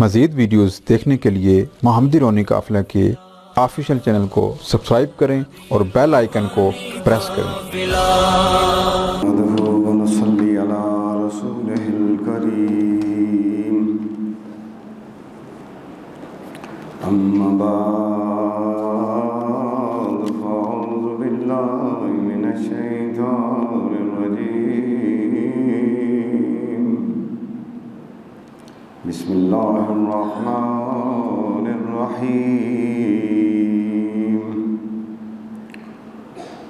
مزید ویڈیوز دیکھنے کے لیے محمدی رونی قافلہ کے آفیشیل چینل کو سبسکرائب کریں اور بیل آئیکن کو پریس کریں۔ نحمده ونصلي على رسوله الكريم أما بعد فأعوذ بالله من الشيطان الرجيم بسم الله الرحمن الرحيم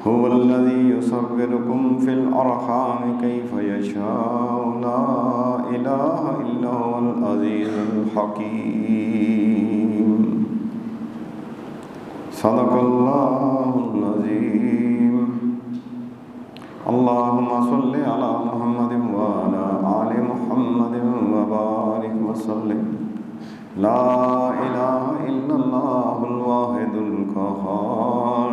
هو الذي يصوركم في الأرحام كيف يشاء لا إله إلا هو العزيز الحكيم صدق الله العظيم اللهم صل على محمد وعلى آل محمد وبارك وسلم لا إله إلا الله الواحد القهار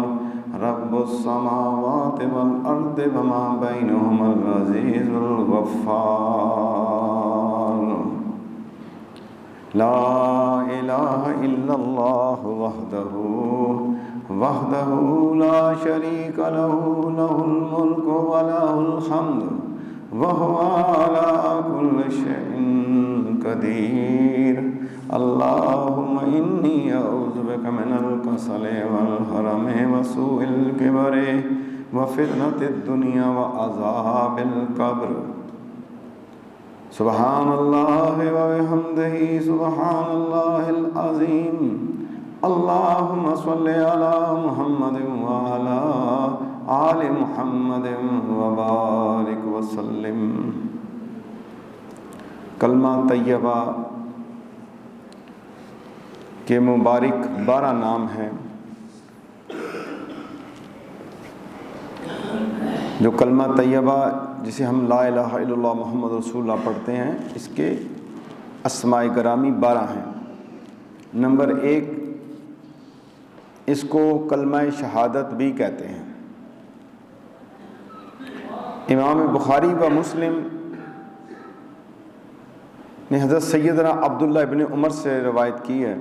رب السماوات والأرض وما بينهما العزيز الغفار لا إله إلا الله وحده لا شريك له له الملك وله الحمد وهو على كل شيء قدير اللهم إني أعوذ بك من الكسل والهرم وسوء الكبر وفتنة الدنيا وعذاب القبر سبحان الله وبحمده سبحان الله العظيم اللهم صل على محمد وعلى آل محمد وبارك وسلم۔ کلمہ طیبہ کے مبارک 12 نام ہیں جو کلمہ طیبہ جسے ہم لا الہ الا اللہ محمد رسول اللہ پڑھتے ہیں، اس کے اسماء گرامی 12 ہیں۔ نمبر 1، اس کو کلمہ شہادت بھی کہتے ہیں۔ امام بخاری و مسلم نے حضرت سیدنا عبداللہ ابن عمر سے روایت کی ہے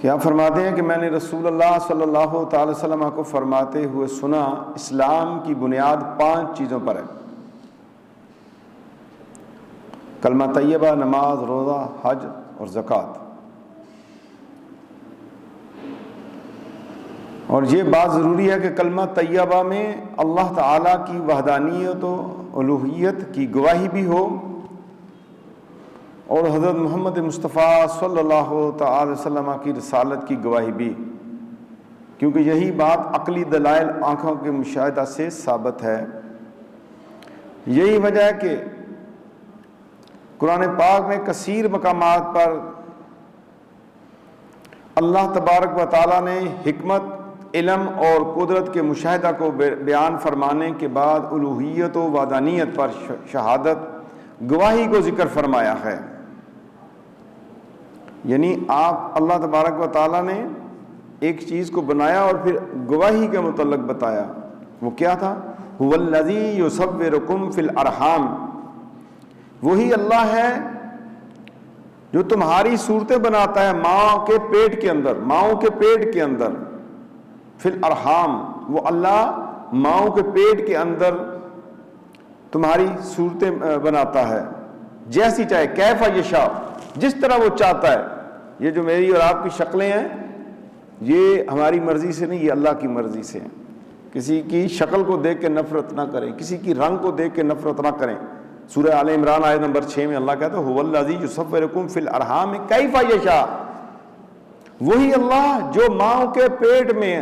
کہ آپ فرماتے ہیں کہ میں نے رسول اللہ صلی اللہ تعالی وسلم کو فرماتے ہوئے سنا، اسلام کی بنیاد 5 چیزوں پر ہے: کلمہ طیبہ، نماز، روزہ، حج اور زکوٰۃ۔ اور یہ بات ضروری ہے کہ کلمہ طیبہ میں اللہ تعالیٰ کی وحدانیت و الوہیت کی گواہی بھی ہو اور حضرت محمد مصطفیٰ صلی اللہ تعالی وسلم کی رسالت کی گواہی بھی، کیونکہ یہی بات عقلی دلائل آنکھوں کے مشاہدہ سے ثابت ہے۔ یہی وجہ ہے کہ قرآن پاک میں کثیر مقامات پر اللہ تبارک و تعالیٰ نے حکمت، علم اور قدرت کے مشاہدہ کو بیان فرمانے کے بعد الوہیت و وحدانیت پر شہادت، گواہی کو ذکر فرمایا ہے۔ یعنی اللہ تبارک و تعالیٰ نے ایک چیز کو بنایا اور پھر گواہی کے متعلق بتایا۔ وہ کیا تھا؟ هو الذی یصورکم فی الارحام، وہی اللہ ہے جو تمہاری صورتیں بناتا ہے ماں کے پیٹ کے اندر، ماؤں کے پیٹ کے اندر۔ فی الارحام، وہ اللہ ماؤں کے پیٹ کے اندر تمہاری صورتیں بناتا ہے جیسی چاہے، کیف یشاء، جس طرح وہ چاہتا ہے۔ یہ جو میری اور آپ کی شکلیں ہیں یہ ہماری مرضی سے نہیں، یہ اللہ کی مرضی سے ہیں۔ کسی کی شکل کو دیکھ کے نفرت نہ کریں، کسی کی رنگ کو دیکھ کے نفرت نہ کریں۔ سورہ آل عمران آیت نمبر 6 میں اللہ کہتا ہے هو الذی یصورکم فی الارحام کیف یشاء، وہی اللہ جو ماؤں کے پیٹ میں،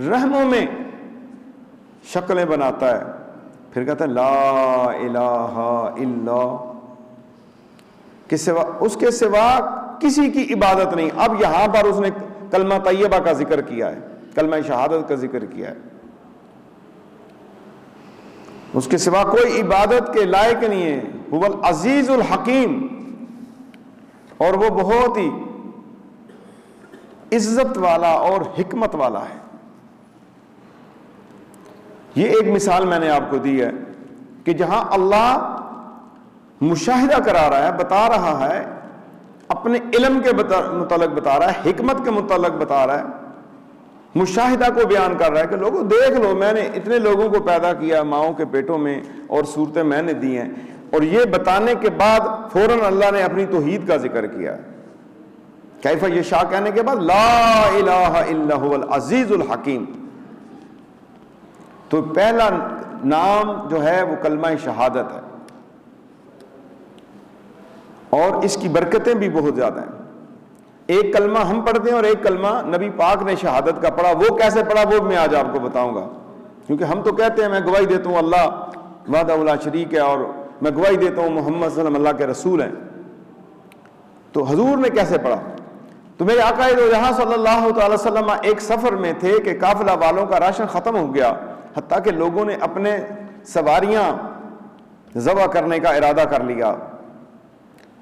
رحموں میں شکلیں بناتا ہے۔ پھر کہتا ہے لا الہ الا، اس کے سوا کسی کی عبادت نہیں۔ اب یہاں پر اس نے کلمہ طیبہ کا ذکر کیا ہے، کلمہ شہادت کا ذکر کیا ہے۔ اس کے سوا کوئی عبادت کے لائق نہیں ہے۔ هو العزیز الحکیم، اور وہ بہت ہی عزت والا اور حکمت والا ہے۔ یہ ایک مثال میں نے آپ کو دی ہے کہ جہاں اللہ مشاہدہ کرا رہا ہے، بتا رہا ہے، اپنے علم کے متعلق بتا رہا ہے، حکمت کے متعلق بتا رہا ہے، مشاہدہ کو بیان کر رہا ہے کہ لوگوں دیکھ لو، میں نے اتنے لوگوں کو پیدا کیا ماؤں کے پیٹوں میں اور صورتیں میں نے دی ہیں. اور یہ بتانے کے بعد فوراً اللہ نے اپنی توحید کا ذکر کیا. کیف یشاء کہنے کے بعد لا الہ الا هو العزیز الحکیم. تو پہلا نام جو ہے وہ کلمہ شہادت ہے، اور اس کی برکتیں بھی بہت زیادہ ہیں. ایک کلمہ ہم پڑھتے ہیں اور ایک کلمہ نبی پاک نے شہادت کا پڑھا. وہ کیسے پڑھا وہ میں آج آپ کو بتاؤں گا، کیونکہ ہم تو کہتے ہیں میں گواہی دیتا ہوں اللہ وحدہ لا شریک ہے، اور میں گواہی دیتا ہوں محمد صلی اللہ علیہ وسلم اللہ کے رسول ہیں. تو حضور نے کیسے پڑھا؟ تو میرے آقا دو جہاں صلی اللہ تعالی وسلم ایک سفر میں تھے کہ قافلہ والوں کا راشن ختم ہو گیا، حتیٰ کہ لوگوں نے اپنے سواریاں ذبح کرنے کا ارادہ کر لیا.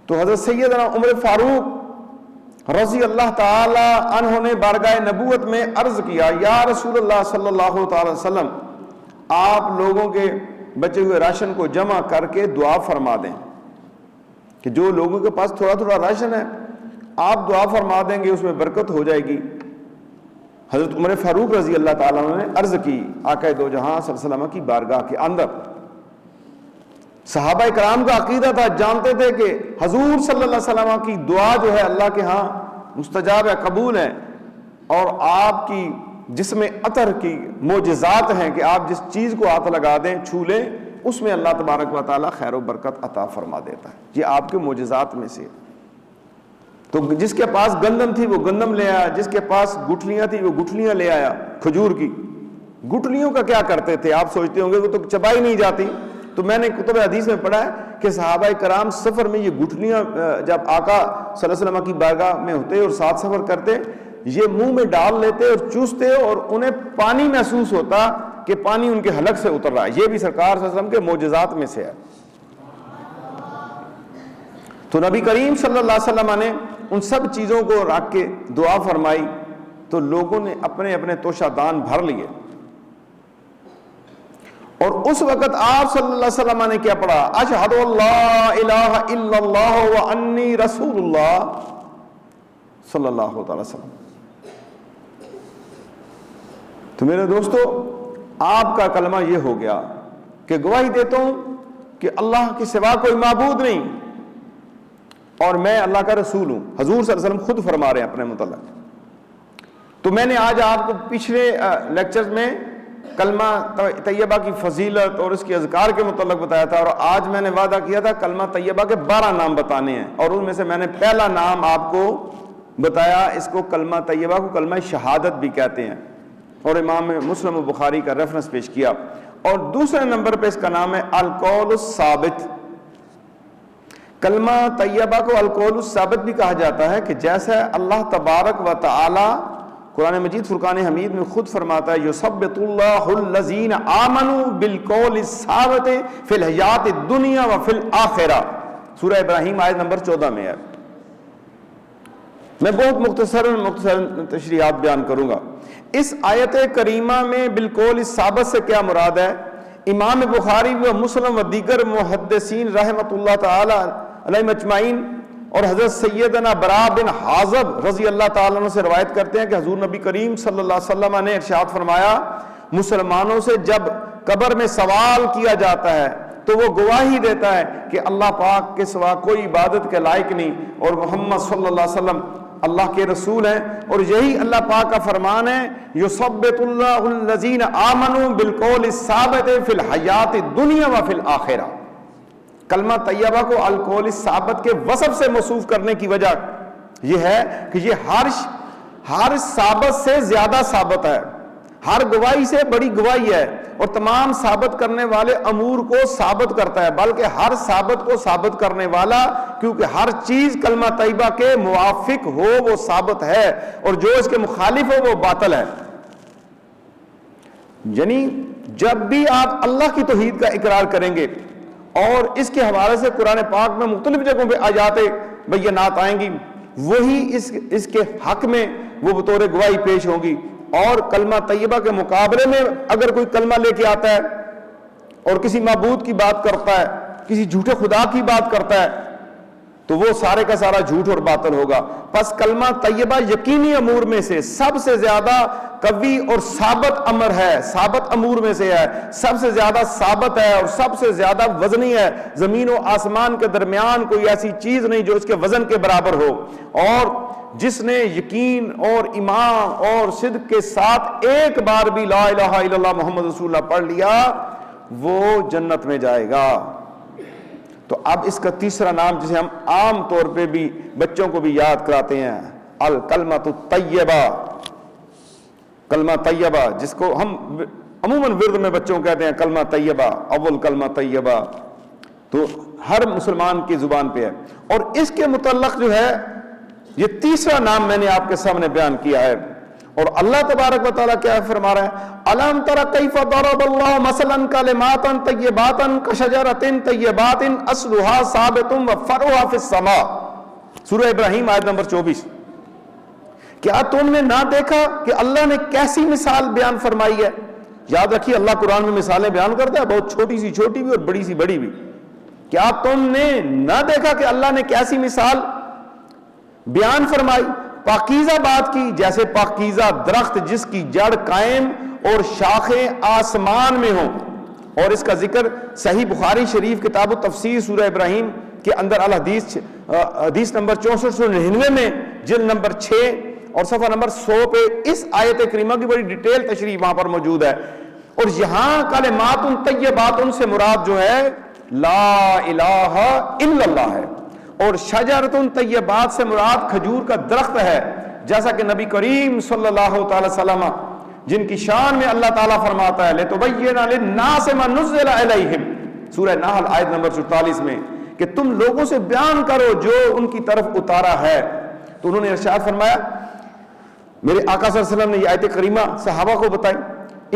تو حضرت سیدنا عمر فاروق رضی اللہ تعالی عنہ نے بارگاہ نبوت میں عرض کیا، یا رسول اللہ صلی اللہ تعالی وسلم، آپ لوگوں کے بچے ہوئے راشن کو جمع کر کے دعا فرما دیں کہ جو لوگوں کے پاس تھوڑا تھوڑا راشن ہے آپ دعا فرما دیں گے، اس میں برکت ہو جائے گی. حضرت عمر فاروق رضی اللہ تعالیٰ عنہ نے عرض کی آقا دو جہاں صلی اللہ علیہ وسلم کی بارگاہ کے اندر. صحابہ کرام کا عقیدہ تھا، جانتے تھے کہ حضور صلی اللہ علیہ وسلم کی دعا جو ہے اللہ کے ہاں مستجاب ہے، قبول ہے، اور آپ کی جس میں عطر کی معجزات ہیں کہ آپ جس چیز کو ہاتھ لگا دیں، چھو لیں، اس میں اللہ تبارک و تعالیٰ خیر و برکت عطا فرما دیتا ہے. یہ آپ کے معجزات میں سے. تو جس کے پاس گندم تھی وہ گندم لے آیا، جس کے پاس گٹھلیاں تھی وہ گٹھلیاں لے آیا کھجور کی. گٹھلیوں کا کیا کرتے تھے آپ سوچتے ہوں گے، وہ تو چبائی نہیں جاتی. تو میں نے کتب حدیث میں پڑھا ہے کہ صحابہ کرام سفر میں یہ گٹھلیاں جب آقا صلی اللہ علیہ وسلم کی بارگاہ میں ہوتے اور ساتھ سفر کرتے، یہ منہ میں ڈال لیتے اور چوستے، اور انہیں پانی محسوس ہوتا کہ پانی ان کے حلق سے اتر رہا ہے. یہ بھی سرکار صلی اللہ علیہ وسلم کے معجزات میں سے ہے. تو نبی کریم صلی اللہ علیہ وسلم نے ان سب چیزوں کو رکھ کے دعا فرمائی تو لوگوں نے اپنے اپنے توشہ دان بھر لیے. اور اس وقت آپ صلی اللہ علیہ وسلم نے کیا پڑھا؟ اشہد اللہ الہ الا اللہ وانی رسول اللہ صلی اللہ تعالی وسلم. تو میرے دوستو، آپ کا کلمہ یہ ہو گیا کہ گواہی دیتا ہوں کہ اللہ کے سوا کوئی معبود نہیں اور میں اللہ کا رسول ہوں. حضور صلی اللہ علیہ وسلم خود فرما رہے ہیں اپنے متعلق. تو میں نے آج آپ کو پچھلے لیکچرز میں کلمہ طیبہ کی فضیلت اور اس کے اذکار کے متعلق بتایا تھا، اور آج میں نے وعدہ کیا تھا کلمہ طیبہ کے 12 نام بتانے ہیں، اور ان میں سے میں نے پہلا نام آپ کو بتایا. اس کو کلمہ طیبہ کو کلمہ شہادت بھی کہتے ہیں، اور امام مسلم و بخاری کا ریفرنس پیش کیا. اور دوسرے نمبر پہ اس کا نام ہے القول الثابت. کلمہ طیبہ کو القول الثابت بھی کہا جاتا ہے کہ جیسے اللہ تبارک و تعالی قرآن مجید فرقان حمید میں خود فرماتا ہے یثبت اللہ الذین آمنوا بالقول الثابت فی الحیات الدنیا وفی الآخرہ. سورہ ابراہیم آیت نمبر 14 میں ہے. میں بہت مختصر تشریحات بیان کروں گا. اس آیت کریمہ میں بالقول الثابت سے کیا مراد ہے؟ امام بخاری و مسلم و دیگر محدثین رحمۃ اللہ تعالی علیہم اجمعین اور حضرت سیدنا برا بن حازب رضی اللہ تعالیٰ عنہ سے روایت کرتے ہیں کہ حضور نبی کریم صلی اللہ علیہ وسلم نے ارشاد فرمایا، مسلمانوں سے جب قبر میں سوال کیا جاتا ہے تو وہ گواہی دیتا ہے کہ اللہ پاک کے سوا کوئی عبادت کے لائق نہیں اور محمد صلی اللہ علیہ وسلم اللہ کے رسول ہیں. اور یہی اللہ پاک کا فرمان ہے یثبت اللہ الذین آمنوا بالقول الثابت فی الحیات الدنیا وفی الآخرہ. کلمہ طیبہ کو القول الثابت کے وصف سے موصوف کرنے کی وجہ یہ ہے کہ یہ ہر ثابت سے زیادہ ثابت ہے، ہر گواہی سے بڑی گواہی ہے، اور تمام ثابت کرنے والے امور کو ثابت کرتا ہے، بلکہ ہر ثابت کو ثابت کرنے والا، کیونکہ ہر چیز کلمہ طیبہ کے موافق ہو وہ ثابت ہے اور جو اس کے مخالف ہو وہ باطل ہے. یعنی جب بھی آپ اللہ کی توحید کا اقرار کریں گے اور اس کے حوالے سے قرآن پاک میں مختلف جگہوں پہ آیات بینات آئیں گی، وہی اس کے حق میں وہ بطور گواہی پیش ہوں گی. اور کلمہ طیبہ کے مقابلے میں اگر کوئی کلمہ لے کے آتا ہے اور کسی معبود کی بات کرتا ہے کسی جھوٹے خدا کی بات کرتا ہے تو وہ سارے کا سارا جھوٹ اور باطل ہوگا۔ پس کلمہ طیبہ یقینی امور میں سے سب سے زیادہ قوی اور ثابت امر ہے، ثابت امور میں سے ہے، سب سے زیادہ ثابت ہے اور سب سے زیادہ وزنی ہے۔ زمین و آسمان کے درمیان کوئی ایسی چیز نہیں جو اس کے وزن کے برابر ہو، اور جس نے یقین اور ایمان اور صدق کے ساتھ ایک بار بھی لا الہ الا اللہ محمد رسول اللہ پڑھ لیا وہ جنت میں جائے گا۔ تو اب اس کا تیسرا نام جسے ہم عام طور پہ بھی بچوں کو بھی یاد کراتے ہیں، الکلمۃ الطیبہ، کلمہ طیبہ، جس کو ہم عموماً ورد میں بچوں کو کہتے ہیں کلمہ طیبہ، اول کلمہ طیبہ، تو ہر مسلمان کی زبان پہ ہے۔ اور اس کے متعلق جو ہے یہ تیسرا نام میں نے آپ کے سامنے بیان کیا ہے، اور اللہ تبارک و تعالیٰ کیا فرما رہا ہے، الم تر کیف ضرب اللہ مثلا کلمات طیبات کشجرۃ طیبات اصلها ثابت وفرعها فی السماء، سورہ ابراہیم آیت نمبر 24۔ کیا تم نے نہ دیکھا کہ اللہ نے کیسی مثال بیان فرمائی ہے؟ یاد رکھیے اللہ قرآن میں مثالیں بیان کرتا ہے، بہت چھوٹی سی چھوٹی بھی اور بڑی سی بڑی بھی۔ کیا تم نے نہ دیکھا کہ اللہ نے کیسی مثال بیان فرمائی؟ پاکیزہ بات کی، جیسے پاکیزہ درخت جس کی جڑ قائم اور شاخیں آسمان میں ہوں، اور اس کا ذکر صحیح بخاری شریف کتاب التفسیر سورہ ابراہیم کے اندر الحدیث حدیث نمبر 6499 میں جلد نمبر 6 اور صفحہ نمبر 100 پہ اس آیت کریمہ کی بڑی ڈیٹیل تشریح وہاں پر موجود ہے۔ اور یہاں کلمات طیبات سے مراد جو ہے لا الہ الا اللہ ہے، اور شجرۃ طیبات سے مراد کھجور کا درخت ہے، جیسا کہ نبی کریم صلی اللہ تعالی وسلم جن کی شان میں اللہ تعالیٰ فرماتا ہے لِتُبَيِّنَ لِلنَّاسِ مَا نُزِّلَ إِلَيْهِمْ، سورہ نحل آیت نمبر 44 میں، کہ تم لوگوں سے بیان کرو جو ان کی طرف اتارا ہے۔ تو انہوں نے ارشاد فرمایا، میرے آقا صلی اللہ علیہ وسلم نے یہ آیت کریمہ صحابہ کو بتائی۔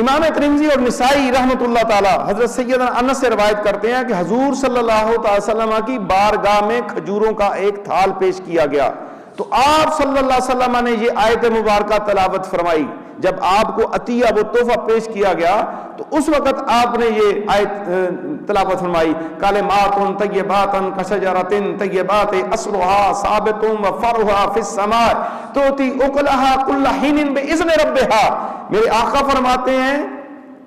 امام ترمذی اور نسائی رحمۃ اللہ تعالی حضرت سیدنا انس سے روایت کرتے ہیں کہ حضور صلی اللہ تعالی وسلم کی بارگاہ میں کھجوروں کا ایک تھال پیش کیا گیا، تو آپ صلی اللہ علیہ وسلم نے یہ آیت مبارکہ تلاوت فرمائی۔ جب آپ کو عطیہ و تحفہ پیش کیا گیا تو اس وقت آپ نے یہ آیت تلاوت فرمائی، کلمات طیبات کشجرۃ طیبات اصلها ثابت وفرعها فی السماء تؤتی اکلها کل حین باذن ربها۔ میرے آقا فرماتے ہیں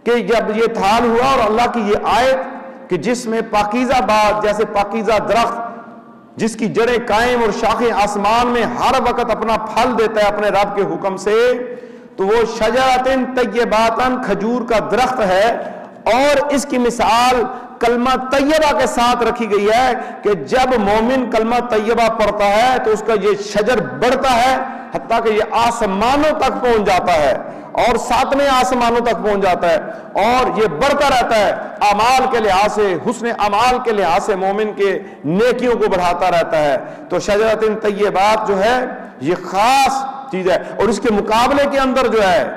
کہ جب یہ تھال ہوا اور اللہ کی یہ آیت کہ جس میں پاکیزہ بات جیسے پاکیزہ درخت جس کی جڑیں قائم اور شاخیں آسمان میں ہر وقت اپنا پھل دیتا ہے اپنے رب کے حکم سے، تو وہ شجرۃ طیبات کھجور کا درخت ہے، اور اس کی مثال کلمہ طیبہ کے ساتھ رکھی گئی ہے کہ جب مومن کلمہ طیبہ پڑھتا ہے تو اس کا یہ شجر بڑھتا ہے حتیٰ کہ یہ آسمانوں تک پہنچ جاتا ہے اور ساتویں آسمانوں تک پہنچ جاتا ہے، اور یہ بڑھتا رہتا ہے اعمال کے لحاظ سے، حسن اعمال کے لحاظ سے مومن کے نیکیوں کو بڑھاتا رہتا ہے۔ تو شجرۃ طیبات جو ہے یہ خاص چیز ہے، اور اس کے مقابلے کے اندر جو ہے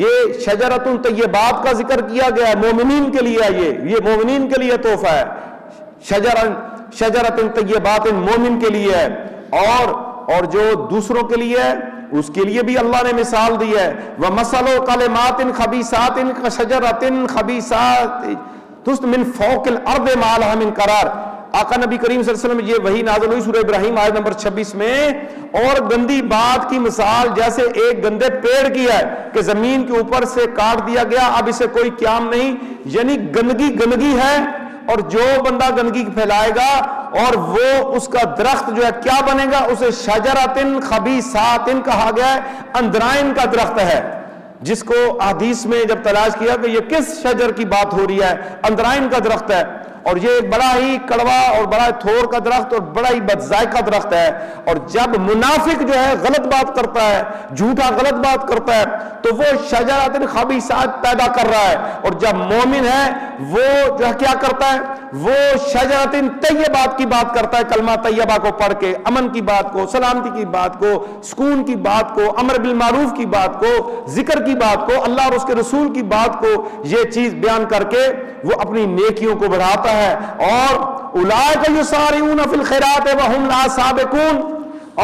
یہ شجرۃ طیبات کا ذکر کیا گیا ہے، مومنین کے لیے یہ مومنین کے لیے تحفہ ہے، شجرۃ طیبات مومن کے لیے ہے، اور جو دوسروں کے لیے ہے اس کے لیے بھی اللہ نے مثال دی ہے، وَمَثَلُ كَلِمَاتٍ خَبِيثَاتٍ كَشَجَرَةٍ خَبِيثَةٍ تُسْقَطُ مِنْ فَوْقِ الْأَرْضِ مَا لَهَا مِنْ قَرَارٍ۔ آقا نبی کریم صلی اللہ علیہ وسلم یہ وحی نازل ہوئی سورہ ابراہیم آیت نمبر 26 میں، اور گندی بات کی مثال جیسے ایک گندے پیڑ کی ہے کہ زمین کے اوپر سے کاٹ دیا گیا، اب اسے کوئی قیام نہیں، یعنی گندگی ہے، اور جو بندہ گندگی پھیلائے گا اور وہ اس کا درخت جو ہے کیا بنے گا، اسے شجرۃ خبیثات کہا گیا ہے، اندرائن کا درخت ہے، جس کو حدیث میں جب تلاش کیا کہ یہ کس شجر کی بات ہو رہی ہے، اندرائن کا درخت ہے، اور یہ بڑا ہی کڑوا اور بڑا تھور کا درخت اور بڑا ہی بدذائقہ درخت ہے۔ اور جب منافق جو ہے غلط بات کرتا ہے، جھوٹا غلط بات کرتا ہے، تو وہ شجرات خبیثات پیدا کر رہا ہے، اور جب مومن ہے وہ جو ہے کیا کرتا ہے، وہ شجرات طیبات کی بات کرتا ہے، کلمہ طیبہ کو پڑھ کے امن کی بات کو، سلامتی کی بات کو، سکون کی بات کو، امر بالمعروف کی بات کو، ذکر کی بات کو، اللہ اور اس کے رسول کی بات کو، یہ چیز بیان کر کے وہ اپنی نیکیوں کو بڑھاتا ہے۔ اور اولئک یسارعون فی الخیرات وہم لا سابقون،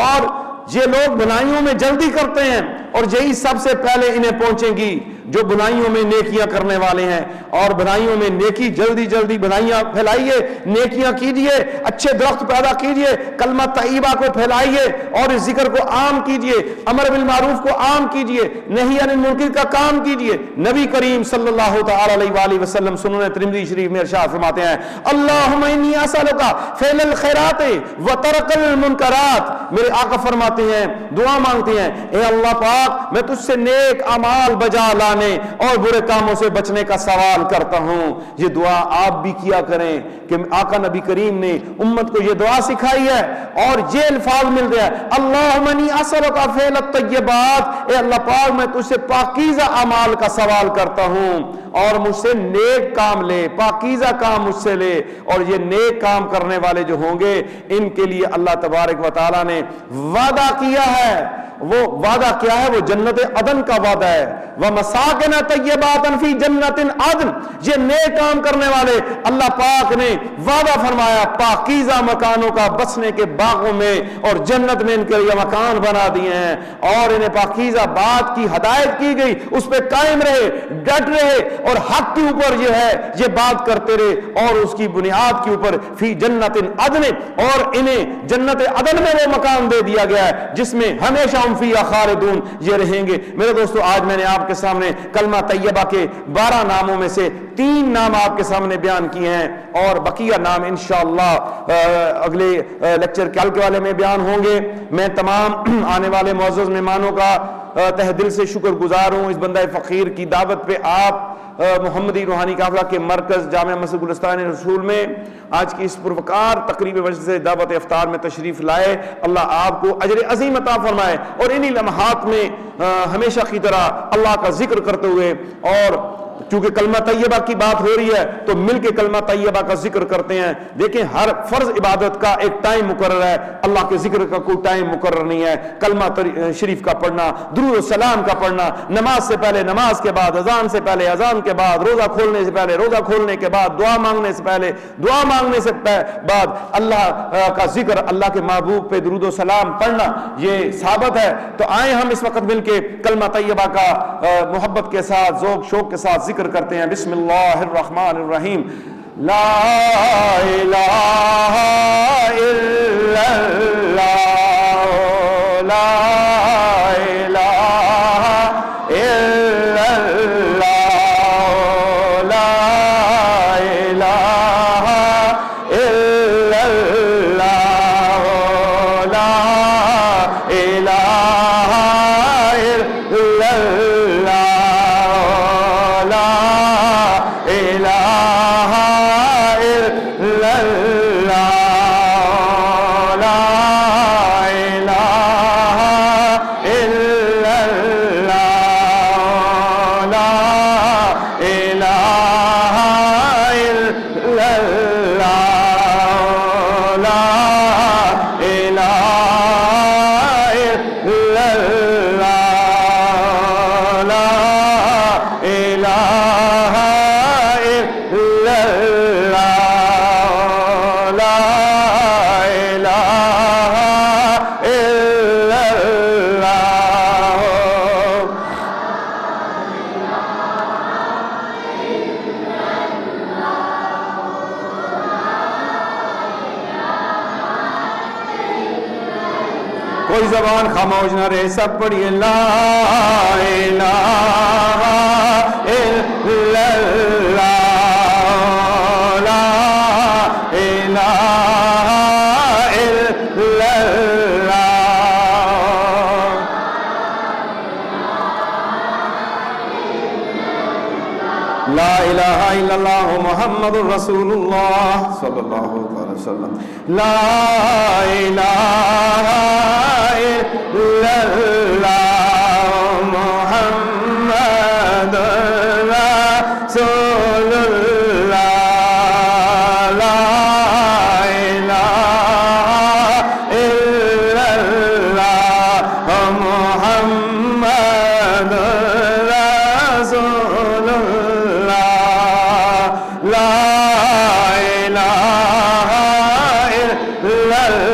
اور یہ لوگ بھلائیوں میں جلدی کرتے ہیں اور یہی سب سے پہلے انہیں پہنچیں گی۔ جو بنائیوں میں نیکیاں کرنے والے ہیں، اور بنائیوں میں نیکی، جلدی جلدی بنائیاں پھیلائیے، نیکیاں کیجئے، اچھے درخت پیدا کیجئے، کلمہ طیبہ کو پھیلائیے اور اس ذکر کو عام کیجئے، امر بالمعروف کو عام کیجئے، نہی عن المنکر کا کام کیجئے۔ نبی کریم صلی اللہ تعالی علیہ وآلہ وسلم سنن ترمذی شریف میں ارشاد فرماتے ہیں، اللہم انی اسألک فعل الخیرات وترک المنکرات، میرے آقا فرماتے ہیں، دعا مانگتے ہیں، اے اللہ پاک میں تجھ سے نیک اعمال بجا لانے اور برے کاموں سے بچنے کا سوال کرتا ہوں۔ یہ دعا آپ بھی کیا کریں کہ آقا نبی کریم نے امت کو یہ دعا سکھائی ہے اور یہ الفاظ ملتے ہیں، اللہم انی اسألک فعل الطیبات، اے اللہ پاک میں تجھ سے پاکیزہ اعمال کا سوال کرتا ہوں اور مجھ سے نیک کام لے، پاکیزہ کام مجھ سے لے، اور یہ نیک کام کرنے والے جو ہوں گے ان کے لیے اللہ تبارک و تعالیٰ نے وعدہ کیا ہے۔ وہ وعدہ کیا ہے؟ وہ جنت عدن کا وعدہ ہے، وَمَسَاكِنَ طَيِّبَاتًا فِي جَنَّةٍ عَدْنٍ۔ یہ نیک کام کرنے والے اللہ پاک نے وعدہ فرمایا پاکیزہ مکانوں کا، بسنے کے باغوں میں، اور جنت میں ان کے لیے مکان بنا دیے ہیں، اور انہیں پاکیزہ بات کی ہدایت کی گئی، اس پہ قائم رہے، ڈٹ رہے، اور حق کے اوپر جو ہے یہ بات کرتے رہے، اور اس کی بنیاد کے اوپر فی جنت عدن، اور انہیں جنت عدن میں وہ مکان دے دیا گیا ہے جس میں ہمیشہ ہم فیہا خالدون، یہ رہیں گے۔ میرے دوستو، آج میں نے آپ کے سامنے کلمہ طیبہ کے 12 ناموں میں سے 3 نام آپ کے سامنے بیان کیے ہیں، اور بقیہ نام انشاءاللہ اگلے لیکچر کل کے والے میں بیان ہوں گے۔ میں تمام آنے والے معزز مہمانوں کا تہ دل سے شکر گزار ہوں اس بندہ فقیر کی دعوت پہ آپ محمدی روحانی قافلہ کے مرکز جامع مسجد گلستان رسول میں آج کی اس پروقار تقریب وجہ سے دعوت افطار میں تشریف لائے۔ اللہ آپ کو اجر عظیم عطا فرمائے، اور انہی لمحات میں ہمیشہ کی طرح اللہ کا ذکر کرتے ہوئے، اور چونکہ کلمہ طیبہ کی بات ہو رہی ہے تو مل کے کلمہ طیبہ کا ذکر کرتے ہیں۔ دیکھیں، ہر فرض عبادت کا ایک ٹائم مقرر ہے، اللہ کے ذکر کا کوئی ٹائم مقرر نہیں ہے۔ کلمہ شریف کا پڑھنا، درود و سلام کا پڑھنا، نماز سے پہلے، نماز کے بعد، اذان سے پہلے، اذان کے بعد، روزہ کھولنے سے پہلے، روزہ کھولنے کے بعد، دعا مانگنے سے پہلے، دعا مانگنے سے بعد اللہ کا ذکر، اللہ کے محبوب پہ درود و سلام پڑھنا، یہ ثابت ہے۔ تو آئیں ہم اس وقت مل کے کلمہ طیبہ کا محبت کے ساتھ، ذوق شوق کے ساتھ ذکر کرتے ہیں۔ بسم اللہ الرحمن الرحیم۔ لا الہ الا اللہ، لا الہ الا اللہ، لا الہ الا اللہ، لا الہ الا اللہ، کوئی زبان خاموش نہ رہے، سب پڑھیے لا الہ الا اللہ، لا الہ الا اللہ، لا الہ الا اللہ محمد رسول اللہ صلی اللہ علیہ وسلم، لا الہ الا اللہ محمد رسول اللہ، لا الہ الا اللہ محمد رسول اللہ، لا الہ الا اللہ۔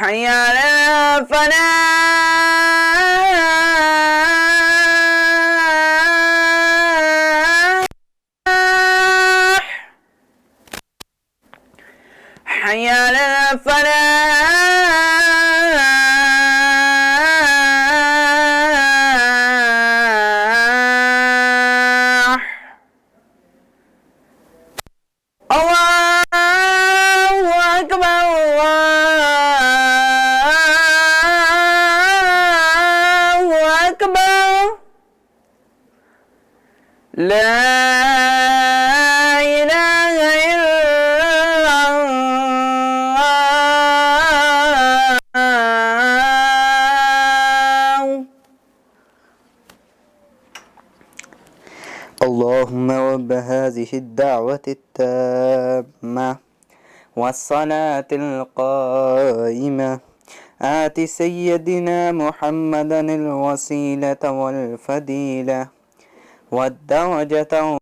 حي على الفلاح حي على الفلاح الله أكبر الله أكبر لا إله إلا الله اللهم رب هذه الدعوة التامة والصلاة القائمة آت سيدنا محمدا الوسيلة والفضيلة والدرجة